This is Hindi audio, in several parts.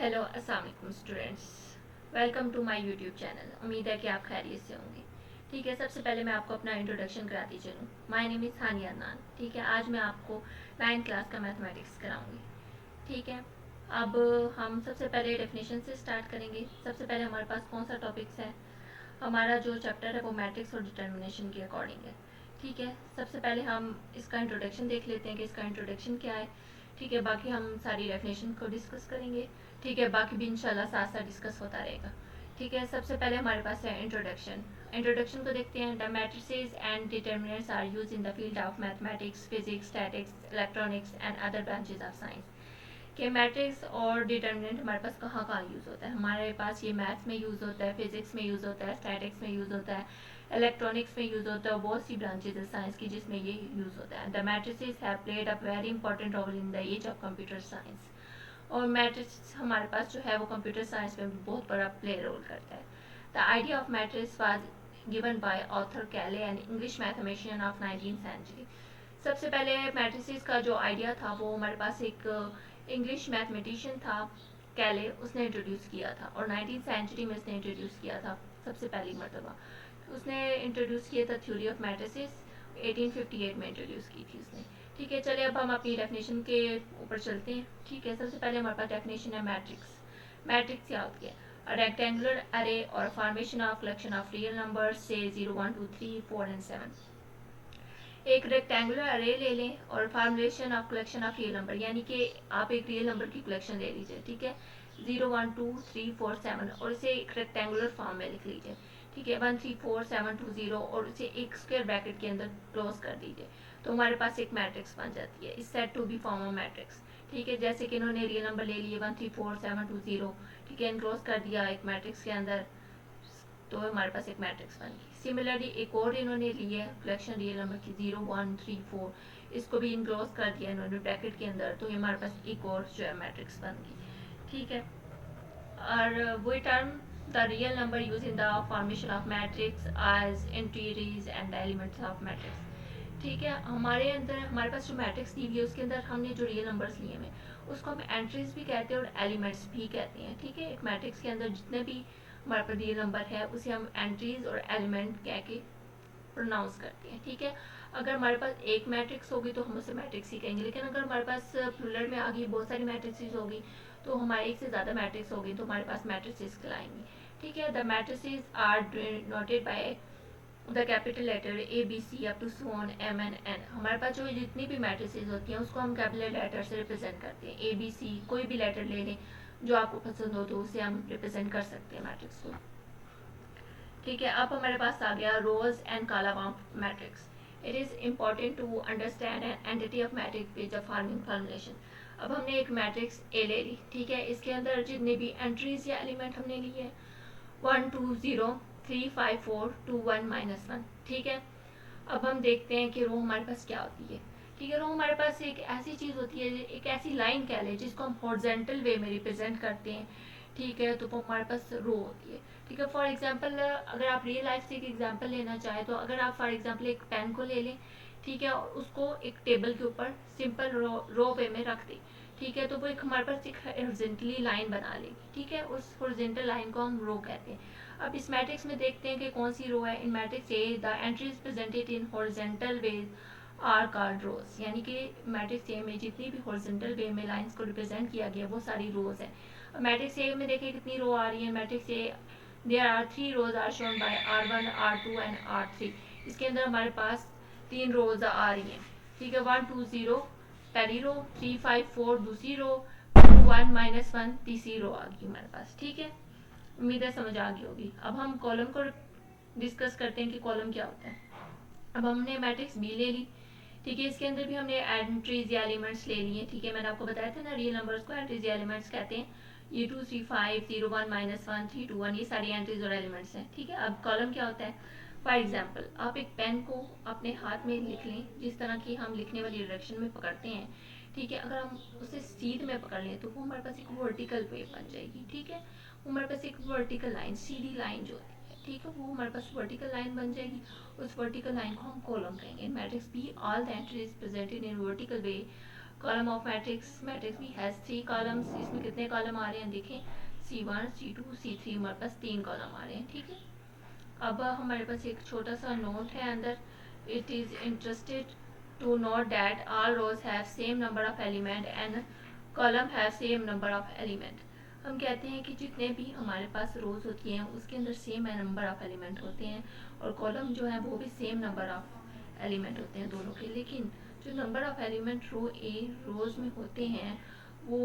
हेलो अस्सलाम वालेकुम students. Welcome to my YouTube channel. उम्मीद है कि आप खैरियत से होंगे। ठीक है, सबसे पहले मैं आपको अपना इंट्रोडक्शन कराती चलूँ। माय नेम इज़ हानिया अदनान। ठीक है, आज मैं आपको 9th क्लास का मैथमेटिक्स कराऊंगी। ठीक है, अब हम सबसे पहले डेफिनेशन से स्टार्ट करेंगे। सबसे पहले हमारे पास कौन सा टॉपिक्स है। हमारा जो चैप्टर है वो मैट्रिक्स और डिटर्मिनेशन के अकॉर्डिंग है। ठीक है, सबसे पहले हम इसका इंट्रोडक्शन देख लेते हैं कि इसका इंट्रोडक्शन क्या है। ठीक है, बाकी हम सारी डेफिनेशन को डिस्कस करेंगे। ठीक है, बाकी भी इंशाल्लाह साथ साथ डिस्कस होता रहेगा। ठीक है, सबसे पहले हमारे पास है इंट्रोडक्शन। इंट्रोडक्शन को देखते हैं। The matrices and determinants are use in the field of mathematics, physics, statics, electronics and other branches of science. कि मैट्रिक्स और डिटर्मिनेंट हमारे पास कहाँ कहाँ यूज़ होता है। हमारे पास ये मैथ्स में यूज़ होता है, फिजिक्स में यूज़ होता है, स्टैटिक्स में यूज़ होता है, इलेक्ट्रॉनिक्स में यूज़ होता है। बहुत सी ब्रांचेज है साइंस की जिसमें ये यूज़ होता है। The matrices have played a very important role in the age of computer science. और मैट्रिक्स हमारे पास जो है वो कंप्यूटर साइंस में भी बहुत बड़ा प्ले रोल करता है। The idea of matrix was given by author Cayley an English mathematician of 19th century. सबसे पहले मैट्रिसेस का जो आइडिया था वो हमारे पास एक इंग्लिश मैथमेटिशियन था कैले, उसने इंट्रोड्यूस किया था और 19th सेंचुरी में उसने इंट्रोड्यूस किया था सबसे पहली मरतबा। उसने इंट्रोड्यूस किया था थ्योरी ऑफ मैट्रिसेस, 1858 में इंट्रोड्यूस की थी उसने। ठीक है, चलिए अब हम अपनी डेफिनेशन के ऊपर चलते हैं। ठीक है, सबसे पहले हमारे पास डेफिनेशन है मैट्रिक्स। मैट्रिक्स क्या होती है? A rectangular array or formation of collection of real numbers say 0, 1, 2, 3, 4 and 7। एक रेक्टेंगुलर अरे ले लें और formulation of collection of real number, यानी कि आप एक रियल नंबर की कलेक्शन ले लीजिए। ठीक है, 0, 1, 2, 3, 4, 7 और इसे एक रेक्टेंगुलर फॉर्म में लिख लीजिए। ठीक है, 1, 3, 4, 7, 2, 0 और इसे एक स्क्वायर ब्रैकेट के अंदर क्लोज कर दीजिए। तो हमारे पास एक मैट्रिक्स बन जाती है। Is set to be form of matrix. ठीक है, जैसे कि इन्होंने रियल नंबर ले लिए 1, 3, 4, 7, 2, 0। ठीक है, इनक्लोज कर दिया एक मैट्रिक्स के अंदर, तो हमारे पास एक मैट्रिक्स बन गई। सिमिलरली एक और इन्होंने ली है कलेक्शन रियल नंबर की 0, 1, 3, 4, इसको भी इनक्लोज कर दिया इन्होंने ब्रैकेट के अंदर, तो ये हमारे पास एक और जो है मैट्रिक्स बन गई। ठीक है, और वही term the real number use in the formation of matrix as entries and elements of matrix. ठीक है, हमारे अंदर हमारे पास जो मैट्रिक्स दी हुई है उसके अंदर हमने जो रियल नंबर्स लिए हैं उसको हम एंट्रीज भी कहते हैं और एलिमेंट्स भी कहते हैं। ठीक है, एक मैट्रिक्स के अंदर जितने भी हमारे पास रियल नंबर है उसे हम एंट्रीज और एलिमेंट कह के प्रोनाउंस करते हैं। ठीक है, अगर हमारे पास एक मैट्रिक्स होगी तो हम उसे मैट्रिक्स ही कहेंगे, लेकिन अगर हमारे पास प्लूरल में आ गई बहुत सारी मैट्रिक्स होगी तो हमारे एक से ज़्यादा मैट्रिक्स होगी तो हमारे पास मैट्रिसेस कहलाएंगी। ठीक है, the matrices are denoted by the capital letter A B C up to so on M N N. हमारे पास जो जितनी भी मैट्रिसेस होती हैं उसको हम कैपिटल लेटर से रिप्रेजेंट करते हैं। ए बी सी कोई भी लेटर ले लें जो आपको पसंद हो तो उसे हम रिप्रेजेंट कर सकते हैं मैट्रिक्स को। ठीक है, अब हमारे पास आ गया rows and column of matrix. It is important to understand an entity of matrix with the following formulation. अब हमने एक मैट्रिक्स ए ले ली। ठीक है, इसके अंदर जितने भी एंट्रीज या एलिमेंट हमने लिए 1, 2, 0, 3, 5, 4, 2, 1, -1। ठीक है, अब हम देखते हैं कि रो हमारे पास क्या होती है। ठीक है, रो हमारे पास एक ऐसी चीज़ होती है, एक ऐसी लाइन कह लें जिसको हम हॉरिजॉन्टल वे में रिप्रेजेंट करते हैं। ठीक है, तो वो हमारे पास रो होती है। ठीक है, फॉर एग्जांपल अगर आप रियल लाइफ से एक एग्जांपल लेना चाहें तो अगर आप फॉर एग्जांपल एक पेन को ले लें, ठीक है, और उसको एक टेबल के ऊपर सिंपल रो वे में रख दें। ठीक है, तो वो एक हमारे पास एक हॉरिजॉन्टली लाइन बना लेगी। ठीक है, उस हॉरिजॉन्टल लाइन को हम रो कहते हैं। अब इस मैट्रिक्स में देखते हैं कि कौन सी रो है। In matrix A the entries presented in horizontal ways are called rows, यानी कि मैट्रिक्स ए में जितनी भी हॉरिजॉन्टल वे में लाइंस को रिप्रेजेंट किया गया वो सारी रोज है। अब मैट्रिक्स ए में देखिए कितनी रो आ रही है। Matrix A there are 3 rows are shown by R1, R2 and R3। इसके अंदर हमारे पास 3 रोज आ रही हैं। ठीक है, 1, 2, 0 पहली रो, 3, 5, 4 दूसरी रो, 2, 1, -1 तीसरी रो आ गई हमारे पास। ठीक है, उम्मीद है समझ आ गई होगी। अब हम कॉलम को डिस्कस करते हैं कि कॉलम क्या होता है। अब हमने मैट्रिक्स बी ले ली। ठीक है, इसके अंदर भी हमने एंट्रीज या एलिमेंट्स ले लिए। ठीक है, मैंने आपको बताया था ना रियल नंबर्स को एंट्रीज या एलिमेंट्स कहते हैं। ये 2, 3, 5, 0, 1, -1, 3, 2, 1 ये सारी एंट्रीज और एलिमेंट्स हैं। ठीक है, अब कॉलम क्या होता है। फॉर एग्जाम्पल आप एक पेन को अपने हाथ में लिख लें जिस तरह की हम लिखने वाली डायरेक्शन में पकड़ते हैं। ठीक है, अगर हम उसे सीध में पकड़ लें तो वो हमारे पास एक वर्टिकल वेव बन जाएगी। ठीक है, वो हमारे पास एक वर्टिकल लाइन, सीधी लाइन जो होती है, ठीक है, वो हमारे पास वर्टिकल लाइन बन जाएगी। उस वर्टिकल लाइन को हम कॉलम कहेंगे। In matrix B all the entries presented in vertical way column of matrix, matrix भी हैज़ 3 कॉलम्स। इसमें कितने कॉलम आ रहे हैं देखें, C1, C2, C3, हमारे पास 3 कॉलम आ रहे हैं, ठीक है। अब हमारे पास एक छोटा सा नोट है अंदर, it is interested to note that all rows have same number of element and column have same number of element. हम कहते हैं कि जितने भी हमारे पास रोज होती हैं उसके अंदर सेम नंबर ऑफ एलिमेंट होते हैं, और कॉलम जो है वो भी सेम नंबर ऑफ एलिमेंट होते हैं दोनों के। लेकिन जो नंबर ऑफ एलिमेंट रो ए रोज में होते हैं वो,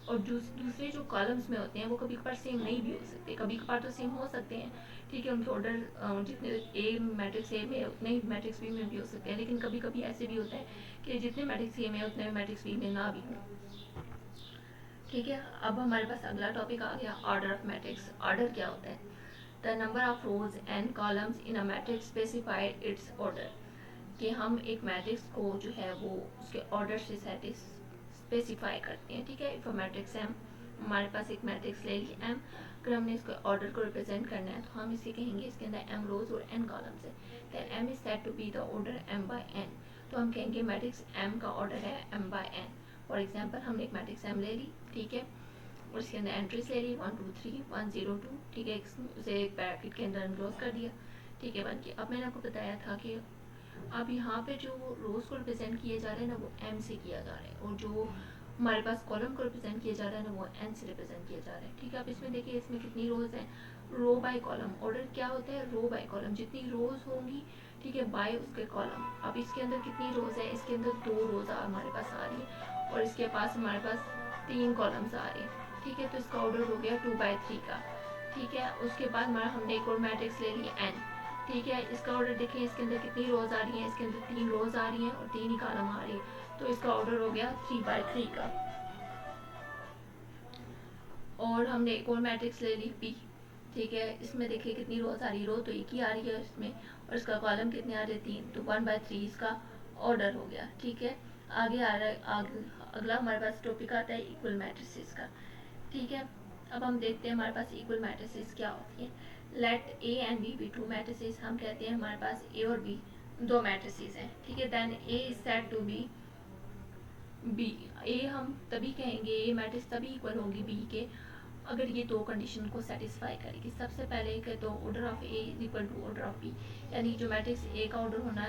और जो दूसरे जो कॉलम्स में होते हैं वो कभी कभार सेम नहीं भी हो सकते, कभी कभार तो सेम हो सकते हैं, ठीक है। उनके ऑर्डर जितने ए मैट्रिक्स ए में उतने ही मैट्रिक्स बी में भी हो सकते हैं, लेकिन कभी कभी ऐसे भी होता है कि जितने मैट्रिक्स ए में उतने मैट्रिक्स बी में ना भी हों, ठीक है। अब हमारे पास अगला टॉपिक आ गया ऑर्डर ऑफ मैट्रिक्स। ऑर्डर क्या होता है, the number of rose and columns in a matrix specified it's order, कि हम एक मैट्रिक्स को जो है वो उसके ऑर्डर से स्पेसिफाई करते हैं, ठीक है। इफ अ मैट्रिक्स एम, हमारे पास एक मैट्रिक्स ले ली एम, अगर हमने इसके ऑर्डर को रिप्रेजेंट करना है तो हम इसे कहेंगे इसके अंदर एम रोज और एन कॉलम्स है, then M is said to be the order M by N, तो हम कहेंगे मैट्रिक्स एम का ऑर्डर है M by N. For example हमने एक मैट्रिक्स एम ले ली, ठीक है, और इसके अंदर एंट्रीज ले ली 1 2 3 1 0 2, ठीक है, उसे एक ब्रैकेट के अंदर एनक्लोज कर दिया, ठीक है, बन के। अब मैंने आपको बताया था कि अब यहाँ पे जो रोज को रिप्रेजेंट किए जा रहे हैं ना वो एम से किया जा रहा है, और जो हमारे पास कॉलम को रिप्रेजेंट किया जा रहा है ना वो एन से रिप्रेजेंट किया जा रहा है, ठीक है। अब इसमें देखिए इसमें कितनी रोज हैं, रो बाय कॉलम। ऑर्डर क्या होता है, रो बाय कॉलम, जितनी रोज होंगी, ठीक है, बाय उसके कॉलम। अब इसके अंदर कितनी रोज है, इसके अंदर 2 रोज हमारे पास आ रही है, और इसके पास हमारे पास 3 कॉलम्स आ रहे हैं, ठीक है। तो इसका ऑर्डर हो गया 2 बाय 3 का, ठीक है। उसके बाद हमारा हमने एक और मैट्रिक्स ले ली एन, ठीक है। इसका ऑर्डर देखिए इसके अंदर कितनी रोज आ रही हैं, इसके अंदर 3 रोज आ रही हैं और 3 ही कॉलम आ रही है, तो इसका ऑर्डर हो गया 3 बाय 3 का। और हमने एक और मैट्रिक्स ले ली पी, ठीक है। इसमें देखिए कितनी रोज आ रही है, रो तो एक ही आ रही है इसमें, और इसका कॉलम कितने आ रहे हैं 3, तो 1 बाय 3 इसका ऑर्डर हो गया, ठीक है। आगे आ रहा है अगला हमारे पास टॉपिक आता है इक्वल मैट्रिसेस का, ठीक है। अब हम देखते हैं हमारे पास इक्वल मैट्रिसेस क्या होती है। Let A and B be 2 matrices, हम कहते हैं हमारे पास ए और बी 2 मैट्रिसेस हैं, ठीक है। Then A is said to be B, A हम तभी कहेंगे ए मैट्रिक्स तभी इक्वल होगी बी के अगर ये 2 कंडीशन को सेटिस्फाई करेगी। सबसे पहले कि तो order of A is equal to order of B, यानी जो मैट्रिक्स ए का ऑर्डर होना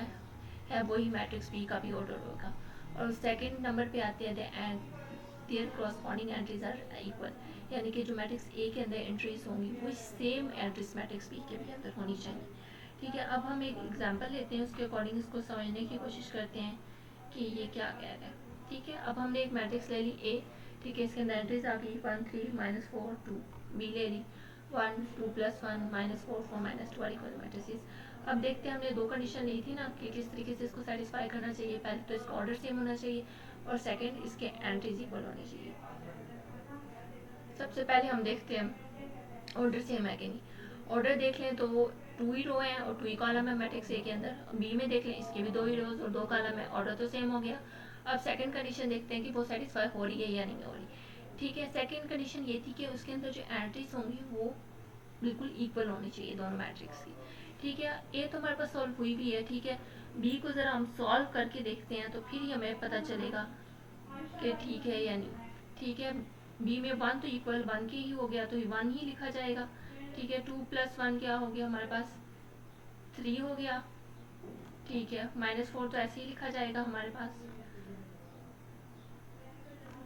है वही मैट्रिक्स बी का भी ऑर्डर होगा। और सेकंड नंबर पे आते हैं their corresponding entries are equal, यानी कि जो मैट्रिक्स ए के अंदर एंट्रीज होंगी वो सेम एंट्रीज मैट्रिक्स बी के भी अंदर होनी चाहिए, ठीक है। अब हम एक एग्जांपल लेते हैं, उसके अकॉर्डिंग इसको समझने की कोशिश करते हैं कि ये क्या कह रहा है, ठीक है। अब हमने एक मैट्रिक्स ले ली ए, ठीक है, इसके अंदर एंट्रीज आ गई 1 3 -4 2, बी ले ली 1 2 + 1 -4 4 -2 इक्वल मैट्रिसेस। अब देखते हैं हमने 2 कंडीशन ली थी ना कि किस तरीके से इसको सेटिस्फाई करना चाहिए। पहले तो इसका ऑर्डर सेम होना चाहिए और सेकंड इसके एंट्रीज इक्वल होनी चाहिए। सबसे पहले हम देखते हैं ऑर्डर सेम है कि नहीं। ऑर्डर देख लें तो 2 ही रो हैं और 2 ही कॉलम है मैट्रिक्स ए के अंदर। बी में देख लें इसके भी 2 ही रोज और 2 कॉलम है, ऑर्डर तो सेम हो गया। अब सेकंड कंडीशन देखते हैं कि वो सेटिस्फाई हो रही है या नहीं हो रही, ठीक है। सेकंड कंडीशन ये थी कि उसके अंदर जो एंट्रीज होंगी वो बिल्कुल इक्वल होनी चाहिए दोनों मैट्रिक्स की, ठीक है। ए तो हमारे पास सॉल्व हुई भी है, ठीक है। बी को ज़रा हम सॉल्व करके देखते हैं तो फिर ही हमें पता चलेगा कि ठीक है या नहीं, ठीक है। बी में 1 तो इक्वल 1 के ही हो गया तो 1 ही लिखा जाएगा, ठीक है। 2 + 1 क्या हो गया हमारे पास 3 हो गया, ठीक है। -4 तो ऐसे ही लिखा जाएगा हमारे पास,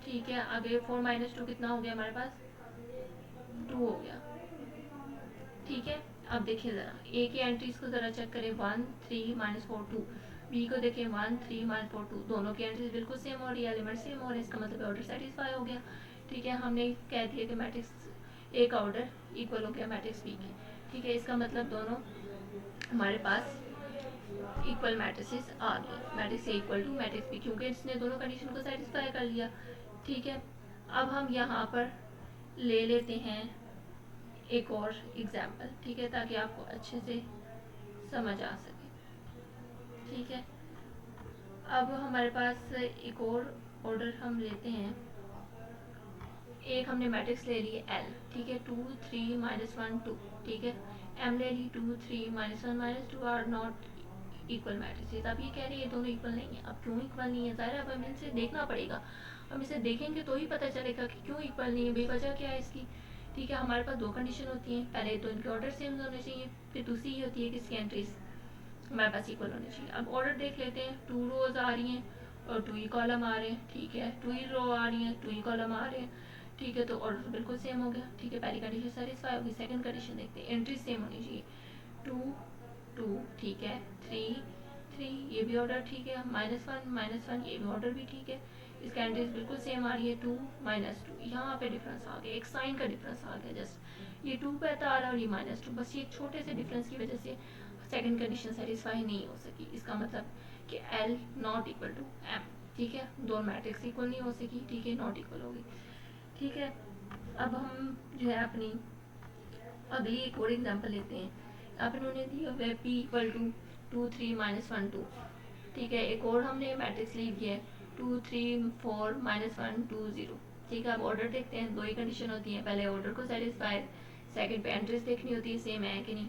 ठीक है। आगे 4 - 2 कितना हो गया हमारे पास 2 हो गया, ठीक है। अब देखिए ज़रा ए की एंट्रीज को ज़रा चेक करें 1 3 -4 2, बी को देखें 1 3 -4 2, दोनों की एंट्रीज बिल्कुल सेम हो रही है, एलिमेंट सेम हो रहे हैं, इसका मतलब ऑर्डर सेटिस्फाई हो गया, ठीक है। हमने कह दिया कि मैट्रिक्स ए का ऑर्डर इक्वल हो गया मैट्रिक्स बी के, ठीक है। इसका मतलब दोनों हमारे पास इक्वल मैट्रिसेस आ गए, matrix A equal to matrix B, क्योंकि इसने दोनों कंडीशन को सेटिस्फाई कर लिया, ठीक है। अब हम यहाँ पर ले लेते हैं एक और एग्जाम्पल, ठीक है, ताकि आपको अच्छे से समझ आ सके, ठीक है। अब हमारे पास एक और ऑर्डर हम लेते हैं, एक हमने मैट्रिक्स ले ली एल, ठीक है, 2 3 -1 2, ठीक है। एम ले ली 2 3 -1 -2 आर नॉट इक्वल मैट्रिसेस। अब ये कह रहे हैं ये दोनों इक्वल नहीं है। अब क्यों इक्वल नहीं है, ज़ाहिर है अब हमें इनसे देखना पड़ेगा। हम इसे देखेंगे तो ही पता चलेगा कि क्यों इक्वल नहीं है, बेवजह क्या है इसकी। ठीक है, हमारे पास दो कंडीशन होती हैं, पहले तो इनके ऑर्डर सेम होने चाहिए, फिर दूसरी ये होती है कि इसकी एंट्रीज हमारे पास इक्वल होने चाहिए। अब ऑर्डर देख लेते हैं, 2 रोज आ रही हैं और 2 ही कॉलम आ रहे हैं। ठीक है, 2 ही रो आ रही हैं, 2 ही कॉलम आ रहे हैं। ठीक है, तो ऑर्डर बिल्कुल सेम हो गया। ठीक है, पहली कंडीशन सेटिस्फाई होगी। सेकंड कंडीशन देखते हैं, एंट्रीज सेम होनी चाहिए, 2 2। ठीक है, 3 3, ये भी ऑर्डर ठीक है। -1 ये भी ऑर्डर भी ठीक है। इसका एंट्रीज बिल्कुल सेम आ रही है, 2 -2। यहाँ पे डिफरेंस आ गया, एक साइन का डिफरेंस आ गया जस्ट। ये 2 पे आता आ रहा है और ये -2, बस ये छोटे से डिफरेंस की वजह से सेकंड कंडीशन सेटिस्फाई नहीं हो सकी। इसका मतलब कि L not equal to M। ठीक है, दो मैट्रिक्स इक्वल नहीं हो सकी। ठीक है, नॉट इक्वल होगी। ठीक है, अब हम जो है अपनी अगली एक और एग्जांपल लेते हैं। यहाँ पे उन्होंने दिया हुआ है P इक्वल टू 2 3 -1 2। ठीक है, एक और हमने मैट्रिक्स ले लिया है 2 3 4 -1 2 0। ठीक है, अब ऑर्डर देखते हैं, दो ही कंडीशन होती है, पहले ऑर्डर को सेटिस्फाई, सेकंड पे एंट्रीज देखनी होती है सेम है कि नहीं।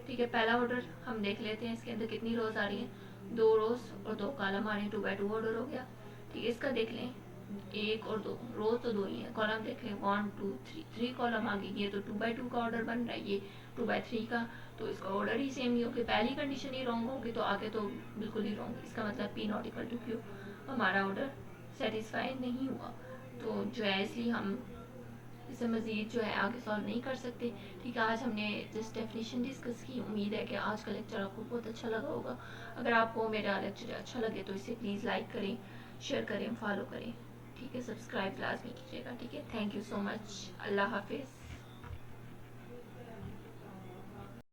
ठीक है, पहला ऑर्डर हम देख लेते हैं, इसके अंदर कितनी रोज आ रही हैं, 2 रोज और 2 कॉलम आ रहे हैं, 2 बाई 2 ऑर्डर हो गया। ठीक है, इसका देख लें, 1 और 2 रोज तो 2 ही है, कॉलम देख लें 1 2 3 कॉलम आ गई। ये तो 2 बाई 2 का ऑर्डर बन रहा है, ये 2 बाई 3 का, तो इसका ऑर्डर ही सेम ही होगी। पहली कंडीशन ही रॉन्ग होगी तो आगे तो बिल्कुल ही रॉन्ग। इसका मतलब P not equal to Q, हमारा ऑर्डर सेटिस्फाई नहीं हुआ। तो जो है इसलिए हम इसे मज़ीद जो है आगे सॉल्व नहीं कर सकते। ठीक है, आज हमने जस्ट डेफिनेशन डिस्कस की। उम्मीद है कि आज का लेक्चर आपको बहुत अच्छा लगा होगा। अगर आपको मेरा लेक्चर अच्छा लगे तो इसे प्लीज़ लाइक करें, शेयर करें, फॉलो करें। ठीक है, सब्सक्राइब लाजमी कीजिएगा। ठीक है, थैंक यू सो मच। अल्लाह हाफिज़।